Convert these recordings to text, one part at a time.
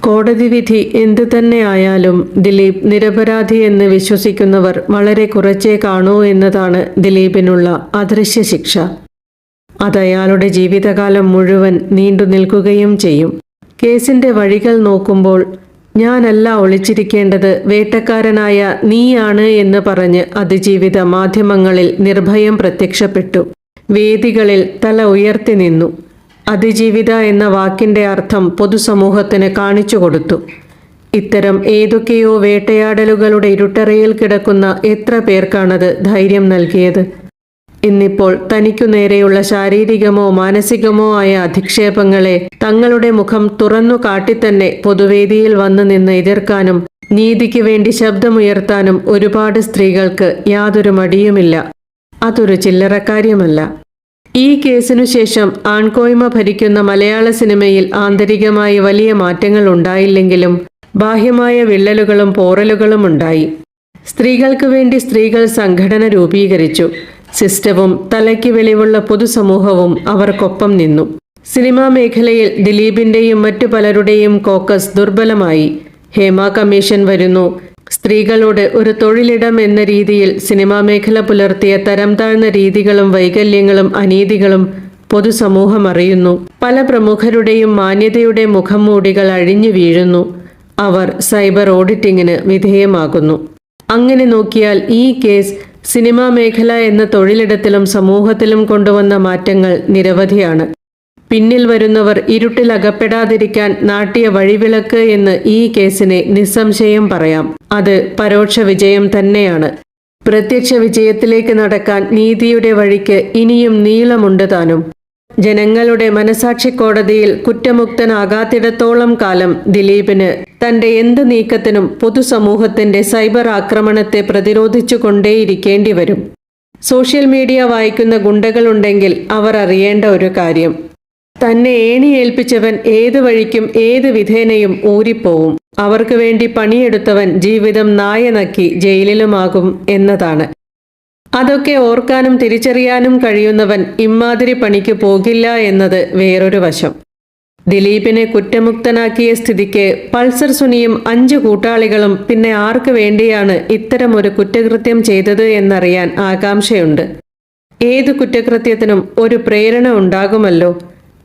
കോടതി വിധി എന്തു തന്നെ ആയാലും ദിലീപ് നിരപരാധി എന്ന് വിശ്വസിക്കുന്നവർ വളരെ കുറച്ചേ കാണൂ എന്നതാണ് ദിലീപിനുള്ള അദൃശ്യ ശിക്ഷ. അതയാളുടെ ജീവിതകാലം മുഴുവൻ നീണ്ടു നിൽക്കുകയും ചെയ്യും. കേസിന്റെ വഴികൾ നോക്കുമ്പോൾ ഞാനല്ല ഒളിച്ചിരിക്കേണ്ടത്, വേട്ടക്കാരനായ നീയാണ് എന്ന് പറഞ്ഞ് അതിജീവിത മാധ്യമങ്ങളിൽ നിർഭയം പ്രത്യക്ഷപ്പെട്ടു. വേദികളിൽ തല ഉയർത്തി നിന്നു. അതിജീവിത എന്ന വാക്കിന്റെ അർത്ഥം പൊതുസമൂഹത്തിന് കാണിച്ചു കൊടുത്തു. ഇത്തരം ഏതൊക്കെയോ വേട്ടയാടലുകളുടെ ഇരുട്ടറയിൽ കിടക്കുന്ന എത്ര പേർക്കാണത് ധൈര്യം നൽകിയത്? ഇന്നിപ്പോൾ തനിക്കു നേരെയുള്ള ശാരീരികമോ മാനസികമോ ആയ അധിക്ഷേപങ്ങളെ തങ്ങളുടെ മുഖം തുറന്നു കാട്ടിത്തന്നെ പൊതുവേദിയിൽ വന്നു നിന്ന് എതിർക്കാനും നീതിക്ക് വേണ്ടി ശബ്ദമുയർത്താനും ഒരുപാട് സ്ത്രീകൾക്ക് യാതൊരു മടിയുമില്ല. അതൊരു ചില്ലറക്കാര്യമല്ല. ഈ കേസിനു ശേഷം ആൺകോയ്മ ഭരിക്കുന്ന മലയാള സിനിമയിൽ ആന്തരികമായി വലിയ മാറ്റങ്ങൾ ഉണ്ടായില്ലെങ്കിലും ബാഹ്യമായ വിള്ളലുകളും പോറലുകളും ഉണ്ടായി. സ്ത്രീകൾക്ക് വേണ്ടി സ്ത്രീകൾ സംഘടന രൂപീകരിച്ചു. സിസ്റ്റവും തലയ്ക്ക് വെളിവുള്ള പൊതുസമൂഹവും അവർക്കൊപ്പം നിന്നു. സിനിമാ മേഖലയിൽ ദിലീപിന്റെയും മറ്റു പലരുടെയും കോക്കസ് ദുർബലമായി. ഹേമ കമ്മീഷൻ വരുന്നു. സ്ത്രീകളോട് ഒരു തൊഴിലിടം എന്ന രീതിയിൽ സിനിമാ മേഖല പുലർത്തിയ തരം താഴ്ന്ന രീതികളും വൈകല്യങ്ങളും അനീതികളും പൊതുസമൂഹം അറിയുന്നു. പല പ്രമുഖരുടെയും മാന്യതയുടെ മുഖംമൂടികൾ അഴിഞ്ഞു വീഴുന്നു. അവർ സൈബർ ഓഡിറ്റിങ്ങിന് വിധേയമാകുന്നു. അങ്ങനെ നോക്കിയാൽ ഈ കേസ് സിനിമാ മേഖല എന്ന തൊഴിലിടത്തിലും സമൂഹത്തിലും കൊണ്ടുവന്ന മാറ്റങ്ങൾ നിരവധിയാണ്. പിന്നിൽ വരുന്നവർ ഇരുട്ടിൽ അകപ്പെടാതിരിക്കാൻ നാട്ടിയ വഴിവിളക്ക് എന്ന് ഈ കേസിനെ നിസ്സംശയം പറയാം. അത് പരോക്ഷ വിജയം തന്നെയാണ്. പ്രത്യക്ഷ വിജയത്തിലേക്ക് നടക്കാൻ നീതിയുടെ വഴിക്ക് ഇനിയും നീളമുണ്ട് താനും. ജനങ്ങളുടെ മനസാക്ഷി കോടതിയിൽ കുറ്റമുക്തനാകാത്തിടത്തോളം കാലം ദിലീപിന് തന്റെ എന്ത് നീക്കത്തിനും പൊതുസമൂഹത്തിന്റെ സൈബർ ആക്രമണത്തെ പ്രതിരോധിച്ചു കൊണ്ടേയിരിക്കേണ്ടി വരും. സോഷ്യൽ മീഡിയ വായിക്കുന്ന ഗുണ്ടകളുണ്ടെങ്കിൽ അവർ അറിയേണ്ട ഒരു കാര്യം: തന്നെ ഏണിയേൽപ്പിച്ചവൻ ഏതു വഴിക്കും ഏത് വിധേനയും ഊരിപ്പോവും. അവർക്ക് വേണ്ടി പണിയെടുത്തവൻ ജീവിതം നായ നക്കി ജയിലിലുമാകും എന്നതാണ്. അതൊക്കെ ഓർക്കാനും തിരിച്ചറിയാനും കഴിയുന്നവൻ ഇമ്മാതിരി പണിക്ക് പോകില്ല എന്നത് വേറൊരു വശം. ദിലീപിനെ കുറ്റമുക്തനാക്കിയ സ്ഥിതിക്ക് പൾസർ സുനിയും 5 കൂട്ടാളികളും പിന്നെ ആർക്ക് വേണ്ടിയാണ് ഇത്തരമൊരു കുറ്റകൃത്യം ചെയ്തത് എന്നറിയാൻ ആകാംക്ഷയുണ്ട്. ഏതു കുറ്റകൃത്യത്തിനും ഒരു പ്രേരണ ഉണ്ടാകുമല്ലോ.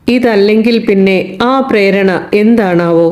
ഇതല്ലെങ്കിൽ പിന്നെ ആ പ്രേരണ എന്താണാവോ?